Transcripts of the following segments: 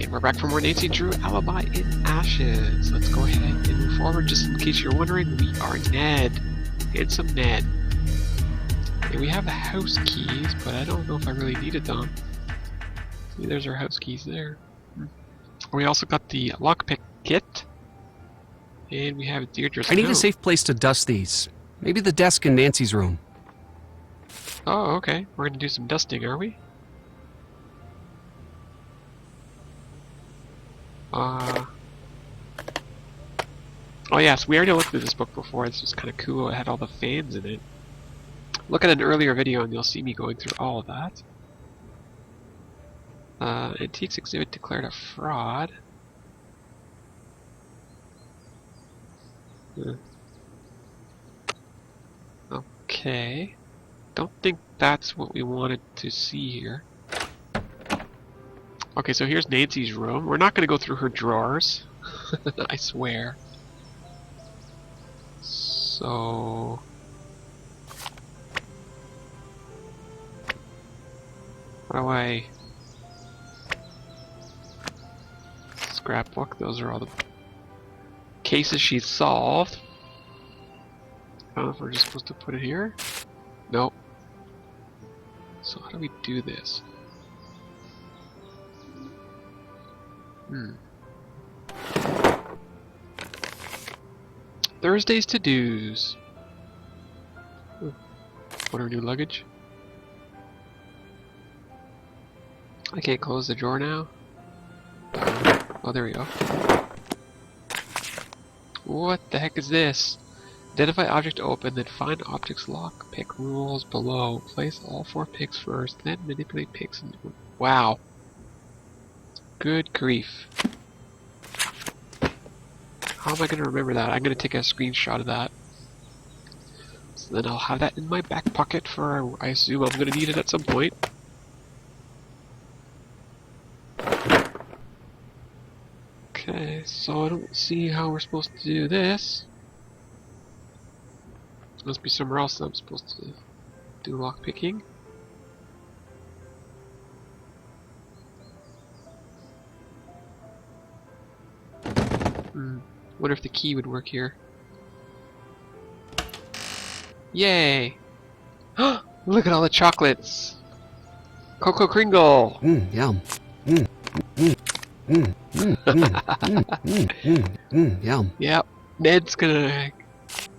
And we're back for more Nancy Drew Alibi in Ashes. Let's go ahead and move forward. Just in case you're wondering, we are Ned. Handsome Ned. And we have the house keys, but I don't know if I really needed them. See, there's our house keys there. We also got the lockpick kit. And we have Deirdre's I need note. a safe place to dust these. Maybe the desk in Nancy's room. Oh, okay. We're gonna do some dusting, are we? Oh yes, we already looked at this book before. It's just kind of cool. It had all the fans in it. Look at an earlier video and you'll see me going through all of that. Antiques exhibit declared a fraud. Okay. Don't think that's what we wanted to see here. Okay, so here's Nancy's room. We're not going to go through her drawers. I swear. So... how do I... scrapbook? Those are all the cases she's solved. I don't know if we're just supposed to put it here. Nope. So how do we do this? Thursday's to-dos. What our new luggage? I can't close the drawer now. Oh, there we go. What the heck is this? Identify object to open, then find object's lock. Pick rules below. Place all 4 picks first, then manipulate picks. Wow. Good grief. How am I going to remember that? I'm going to take a screenshot of that. So then I'll have that in my back pocket for, I assume I'm going to need it at some point. Okay, so I don't see how we're supposed to do this. Must be somewhere else that I'm supposed to do lockpicking. Wonder if the key would work here. Yay! Look at all the chocolates! Cocoa Kringle! Yum. Yum. Yep, Ned's gonna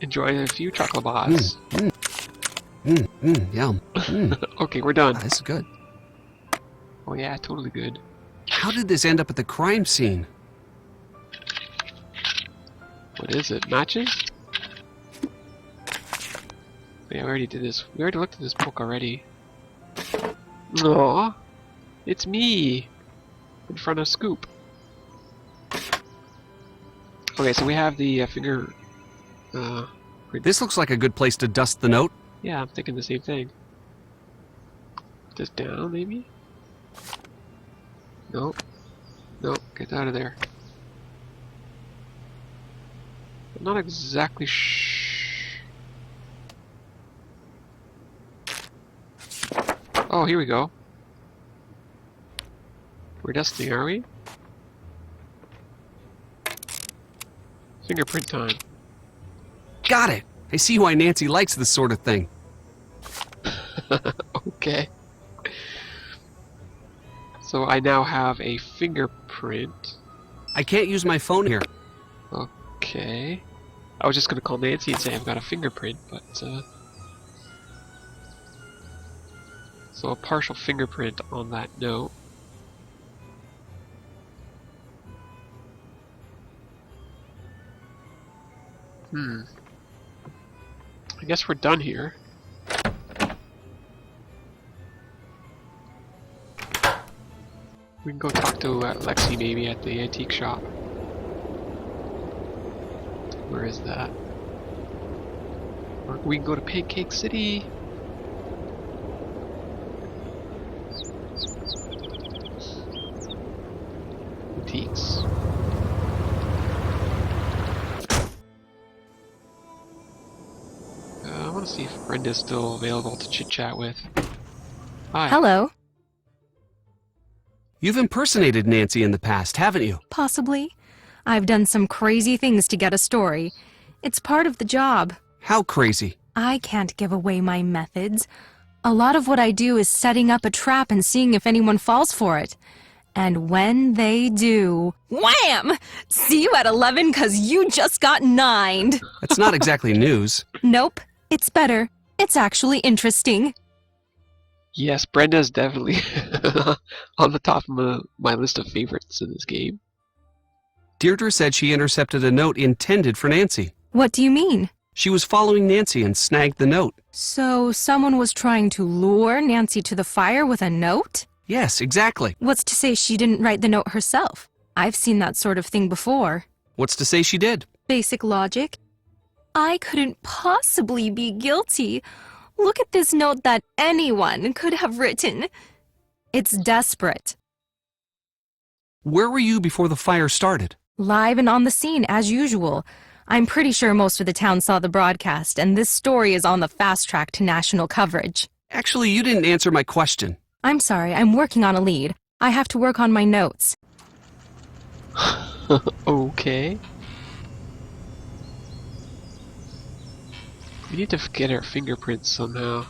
enjoy a few chocolate bars. Yum. Okay, we're done. This is good. Oh yeah, totally good. How did this end up at the crime scene? What is it? Matches? Yeah, we already did this. We already looked at this book already. Aww, it's me in front of Scoop. Okay, so we have the finger. This looks like a good place to dust the note. Yeah, I'm thinking the same thing. Put this down, maybe? Nope. Nope, get out of there. I'm not exactly Oh, here we go. We're dusting, are we? Fingerprint time. Got it! I see why Nancy likes this sort of thing. Okay. So I now have a fingerprint. I can't use my phone here. Okay. I was just gonna call Nancy and say I've got a fingerprint, but so a partial fingerprint on that note. I guess we're done here. We can go talk to Lexi maybe at the antique shop. Where is that? Or we can go to Pancake City. Antiques. I want to see if Brenda's still available to chit chat with. Hi. Hello. You've impersonated Nancy in the past, haven't you? Possibly. I've done some crazy things to get a story. It's part of the job. How crazy? I can't give away my methods. A lot of what I do is setting up a trap and seeing if anyone falls for it. And when they do, wham! See you at 11 'cause you just got 9'd. That's not exactly news. Nope, it's better. It's actually interesting. Yes, Brenda's definitely on the top of my list of favorites in this game. Deirdre said she intercepted a note intended for Nancy. What do you mean? She was following Nancy and snagged the note. So someone was trying to lure Nancy to the fire with a note? Yes, exactly. What's to say she didn't write the note herself? I've seen that sort of thing before. What's to say she did? Basic logic. I couldn't possibly be guilty. Look at this note that anyone could have written. It's desperate. Where were you before the fire started? Live and on the scene, as usual. I'm pretty sure most of the town saw the broadcast, and this story is on the fast track to national coverage. Actually, you didn't answer my question. I'm sorry, I'm working on a lead. I have to work on my notes. Okay. We need to get our fingerprints somehow.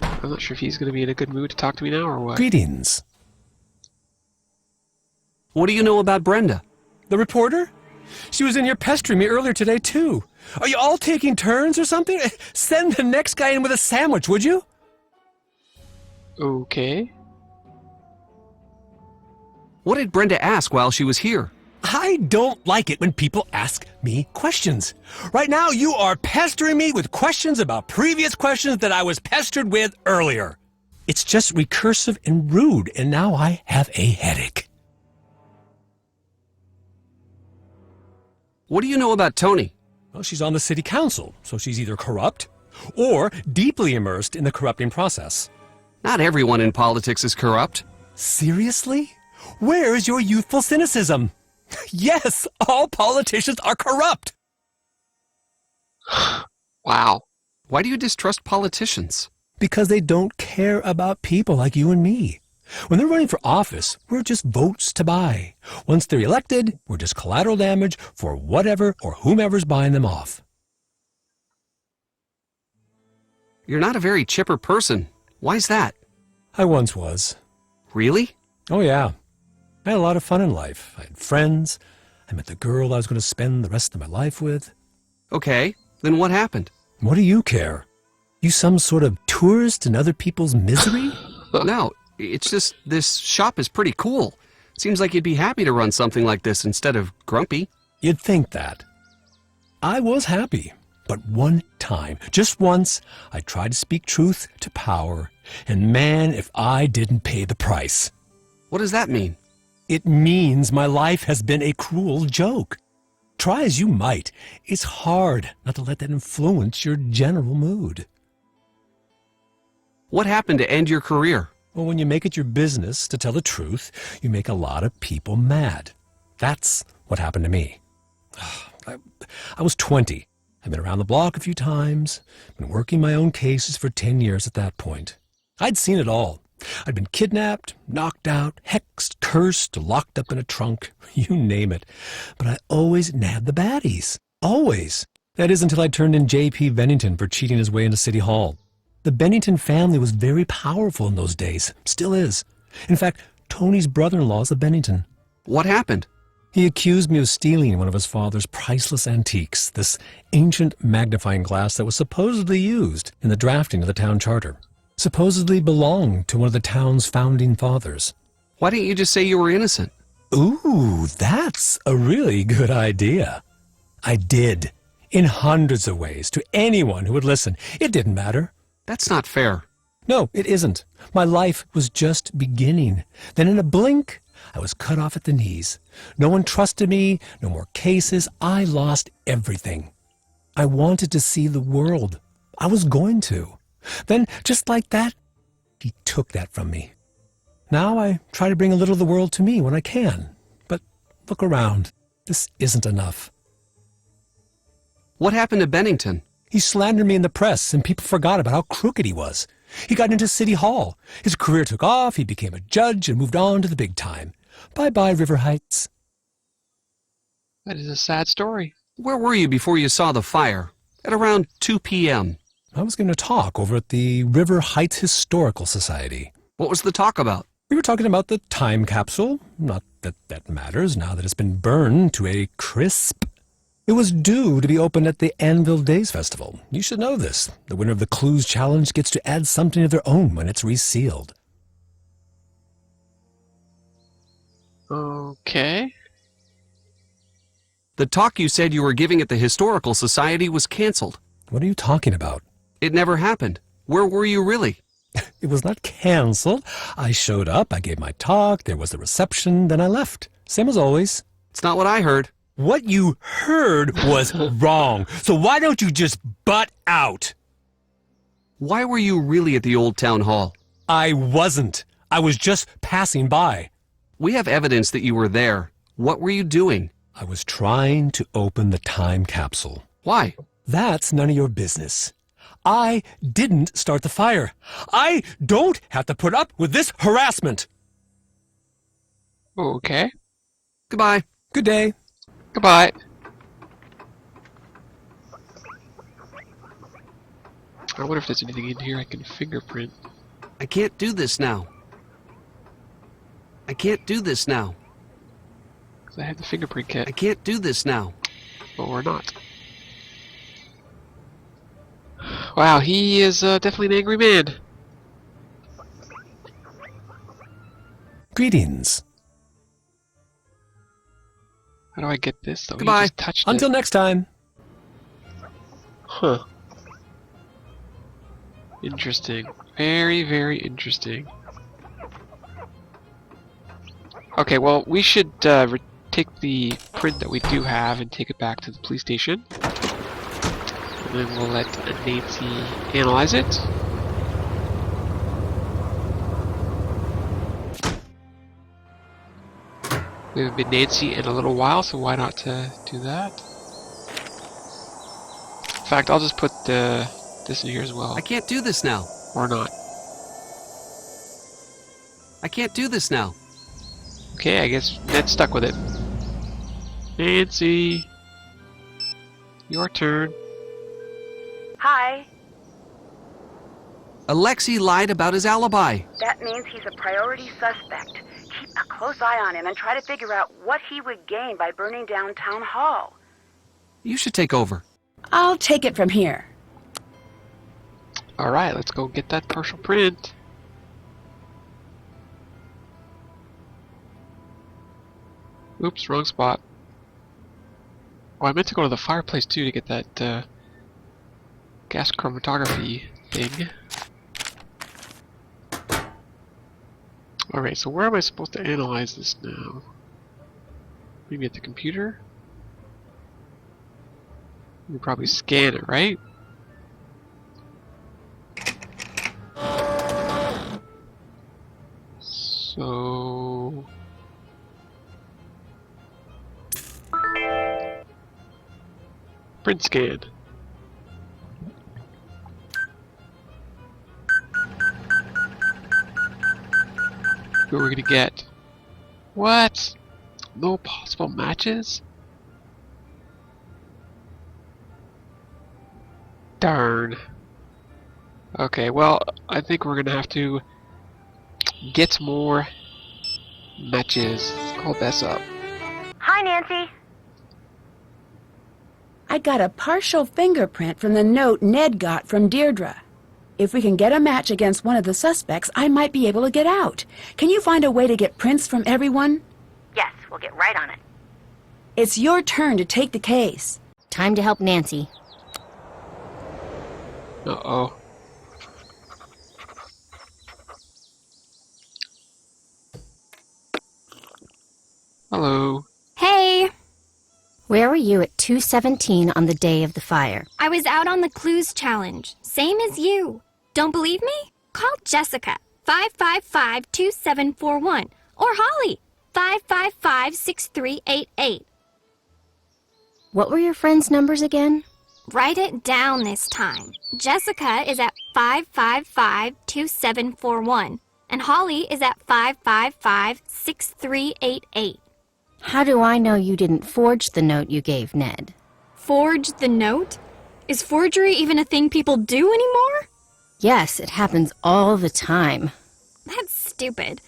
I'm not sure if he's going to be in a good mood to talk to me now or what. Greetings. What do you know about Brenda? The reporter? She was in here pestering me earlier today, too. Are you all taking turns or something? Send the next guy in with a sandwich, would you? Okay. What did Brenda ask while she was here? I don't like it when people ask me questions. Right now, you are pestering me with questions about previous questions that I was pestered with earlier. It's just recursive and rude, and now I have a headache. What do you know about Tony? Well, she's on the city council, so she's either corrupt or deeply immersed in the corrupting process. Not everyone in politics is corrupt. Seriously? Where's your youthful cynicism? Yes, all politicians are corrupt. Wow. Why do you distrust politicians? Because they don't care about people like you and me. When they're running for office, we're just votes to buy. Once they're elected, we're just collateral damage for whatever or whomever's buying them off. You're not a very chipper person. Why's that? I once was. Really? Oh yeah. I had a lot of fun in life. I had friends. I met the girl I was going to spend the rest of my life with. Okay, then what happened? What do you care? You some sort of tourist in other people's misery? No, it's just this shop is pretty cool. Seems like you'd be happy to run something like this instead of grumpy. You'd think that. I was happy, but one time, just once, I tried to speak truth to power, and man, if I didn't pay the price. What does that mean? It means my life has been a cruel joke. Try as you might, it's hard not to let that influence your general mood. What happened to end your career? Well, when you make it your business to tell the truth, you make a lot of people mad. That's what happened to me. I was 20. I'd been around the block a few times, been working my own cases for 10 years at that point. I'd seen it all. I'd been kidnapped, knocked out, hexed, cursed, locked up in a trunk, you name it. But I always nabbed the baddies. Always. That is until I turned in J.P. Bennington for cheating his way into City Hall. The Bennington family was very powerful in those days. Still is. In fact, Tony's brother-in-law is a Bennington. What happened? He accused me of stealing one of his father's priceless antiques, this ancient magnifying glass that was supposedly used in the drafting of the town charter. Supposedly belonged to one of the town's founding fathers. Why didn't you just say you were innocent? Ooh, that's a really good idea. I did. In hundreds of ways, to anyone who would listen. It didn't matter. That's not fair. No, it isn't. My life was just beginning. Then in a blink, I was cut off at the knees. No one trusted me, no more cases. I lost everything. I wanted to see the world. I was going to. Then, just like that, he took that from me. Now I try to bring a little of the world to me when I can. But look around. This isn't enough. What happened to Bennington? He slandered me in the press, and people forgot about how crooked he was. He got into City Hall. His career took off, he became a judge, and moved on to the big time. Bye-bye, River Heights. That is a sad story. Where were you before you saw the fire? At around 2 p.m. I was going to talk over at the River Heights Historical Society. What was the talk about? We were talking about the time capsule. Not that that matters now that it's been burned to a crisp. It was due to be opened at the Anvil Days Festival. You should know this. The winner of the Clues Challenge gets to add something of their own when it's resealed. Okay. The talk you said you were giving at the Historical Society was canceled. What are you talking about? It never happened. Where were you really? It was not canceled. I showed up, I gave my talk, there was the reception, then I left. Same as always. It's not what I heard. What you heard was wrong. So why don't you just butt out? Why were you really at the old town hall? I wasn't. I was just passing by. We have evidence that you were there. What were you doing? I was trying to open the time capsule. Why? That's none of your business. I didn't start the fire. I don't have to put up with this harassment. Okay. Goodbye. Good day. Goodbye. I wonder if there's anything in here I can fingerprint. I can't do this now. I can't do this now. Because I have the fingerprint I kit. can't do this now. But we're not. Wow, he is definitely an angry man. Greetings. How do I get this though? Goodbye. He just touched Until it. next time. Huh. Interesting. Very, very interesting. Okay, well, we should take the print that we do have and take it back to the police station. And then we'll let Nancy analyze it. We haven't been Nancy in a little while, so why not do that? In fact, I'll just put this in here as well. I can't do this now. Or not. I can't do this now. Okay, I guess Ned's stuck with it. Nancy! Your turn. Hi. Alexei lied about his alibi. That means he's a priority suspect. Keep a close eye on him and try to figure out what he would gain by burning down Town Hall. You should take over. I'll take it from here. Alright, let's go get that partial print. Oops, wrong spot. Oh, I meant to go to the fireplace too to get that gas chromatography thing. Alright, so where am I supposed to analyze this now? Maybe at the computer? You probably scan it, right? So... print scan. What are we gonna get? What? No possible matches? Darn. Okay, well, I think we're gonna have to get more matches. Let's call this up. Hi, Nancy. I got a partial fingerprint from the note Ned got from Deirdre. If we can get a match against one of the suspects, I might be able to get out. Can you find a way to get prints from everyone? Yes, we'll get right on it. It's your turn to take the case. Time to help Nancy. Uh-oh. Hello. Hey! Where were you at 2:17 on the day of the fire? I was out on the Clues Challenge, same as you. Don't believe me? Call Jessica, 555-2741, or Holly, 555-6388. What were your friends' numbers again? Write it down this time. Jessica is at 555-2741, and Holly is at 555-6388. How do I know you didn't forge the note you gave Ned? Forge the note? Is forgery even a thing people do anymore? Yes, it happens all the time. That's stupid.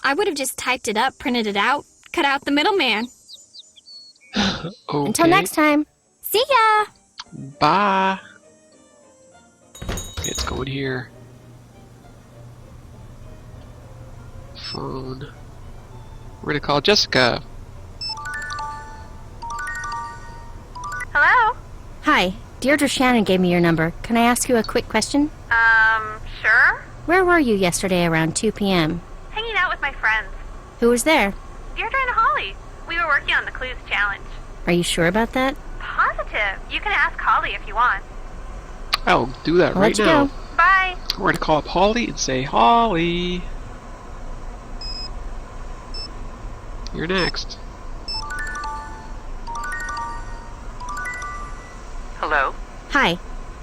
I would have just typed it up, printed it out, cut out the middleman. Okay. Until next time. See ya! Bye. Okay, let's go in here. Phone. We're gonna call Jessica. Hello? Hi, Deirdre Shannon gave me your number. Can I ask you a quick question? Sure? Where were you yesterday around 2 p.m.? Hanging out with my friends. Who was there? Deirdre and Holly. We were working on the clues challenge. Are you sure about that? Positive. You can ask Holly if you want. I'll do that I'll right let you now. go. Bye. We're gonna call up Holly and say, Holly, you're next. Hello? Hi,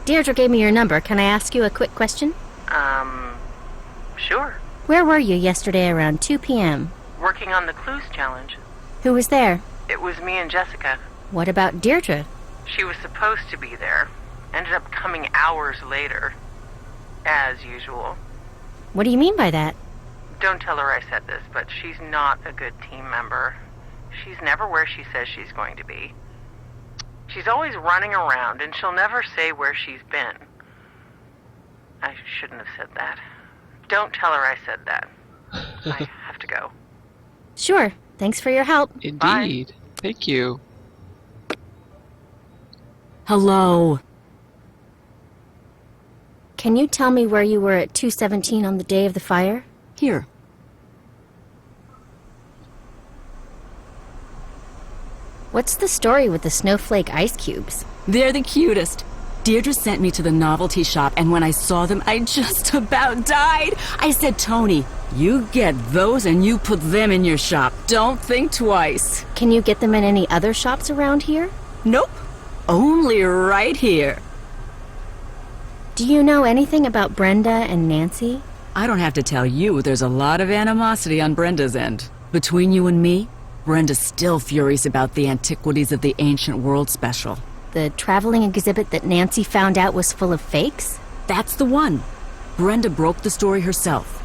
Deirdre gave me your number. Can I ask you a quick question? Sure. Where were you yesterday around 2 p.m.? Working on the clues challenge. Who was there? It was me and Jessica. What about Deirdre? She was supposed to be there. Ended up coming hours later. As usual. What do you mean by that? Don't tell her I said this, but she's not a good team member. She's never where she says she's going to be. She's always running around, and she'll never say where she's been. I shouldn't have said that. Don't tell her I said that. I have to go. Sure. Thanks for your help. Indeed. Thank you. Hello. Can you tell me where you were at 2:17 on the day of the fire? Here. What's the story with the snowflake ice cubes? They're the cutest. Deirdre sent me to the novelty shop, and when I saw them, I just about died. I said, Tony, you get those and you put them in your shop. Don't think twice. Can you get them in any other shops around here? Nope. Only right here. Do you know anything about Brenda and Nancy? I don't have to tell you, there's a lot of animosity on Brenda's end. Between you and me, Brenda's still furious about the Antiquities of the Ancient World special. The traveling exhibit that Nancy found out was full of fakes? That's the one. Brenda broke the story herself.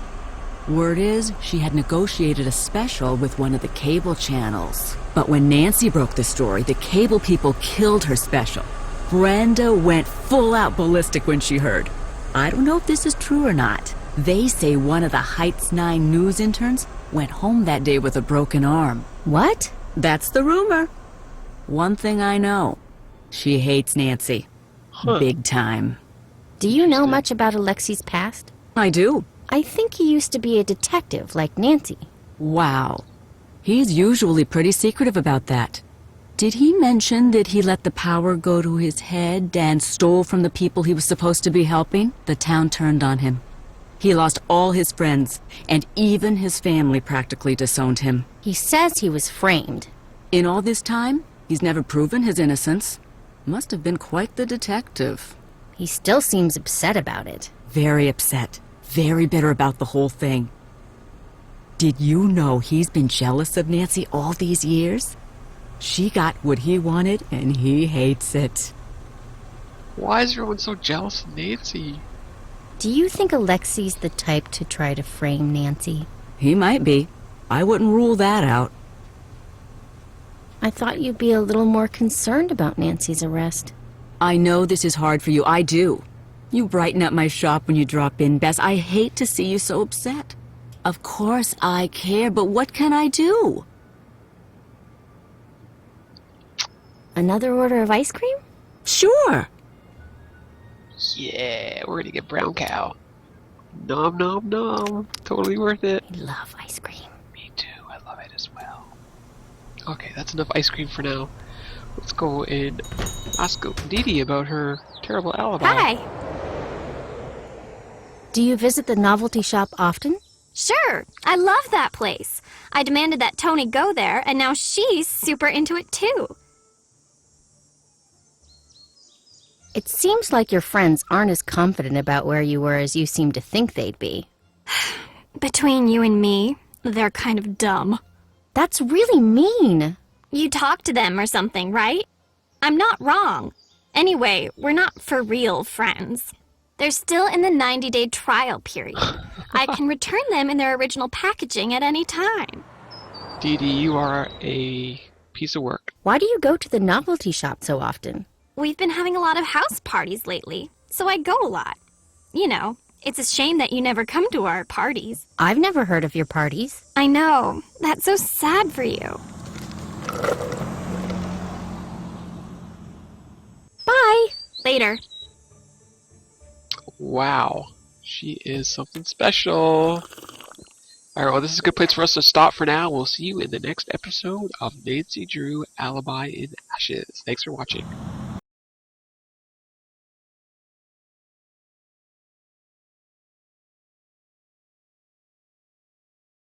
Word is, she had negotiated a special with one of the cable channels. But when Nancy broke the story, the cable people killed her special. Brenda went full-out ballistic when she heard. I don't know if this is true or not. They say one of the Heights 9 news interns went home that day with a broken arm. What? That's the rumor. One thing I know. She hates Nancy. Big time. Do you know much about Alexi's past? I do. I think he used to be a detective like Nancy. Wow. He's usually pretty secretive about that. Did he mention that he let the power go to his head and stole from the people he was supposed to be helping? The town turned on him. He lost all his friends, and even his family practically disowned him. He says he was framed. In all this time, he's never proven his innocence. Must have been quite the detective. He still seems upset about it. Very upset. Very bitter about the whole thing. Did you know he's been jealous of Nancy all these years? She got what he wanted, and he hates it. Why is everyone so jealous of Nancy? Do you think Alexi's the type to try to frame Nancy? He might be. I wouldn't rule that out. I thought you'd be a little more concerned about Nancy's arrest. I know this is hard for you. I do. You brighten up my shop when you drop in, Bess. I hate to see you so upset. Of course I care, but what can I do? Another order of ice cream? Sure. Yeah, we're gonna get brown cow. Nom nom nom. Totally worth it. I love ice cream. Me too, I love it as well. Okay, that's enough ice cream for now. Let's go and ask Didi about her terrible alibi. Hi. Do you visit the novelty shop often? Sure. I love that place. I demanded that Tony go there, and now she's super into it too. It seems like your friends aren't as confident about where you were as you seem to think they'd be. Between you and me, they're kind of dumb. That's really mean. You talk to them or something, right? I'm not wrong. Anyway, we're not for real friends. They're still in the 90-day trial period. I can return them in their original packaging at any time. Dee Dee, you are a piece of work. Why do you go to the novelty shop so often? We've been having a lot of house parties lately, so I go a lot. You know, it's a shame that you never come to our parties. I've never heard of your parties. I know. That's so sad for you. Bye. Later. Wow. She is something special. Alright, well, this is a good place for us to stop for now. We'll see you in the next episode of Nancy Drew Alibi in Ashes. Thanks for watching.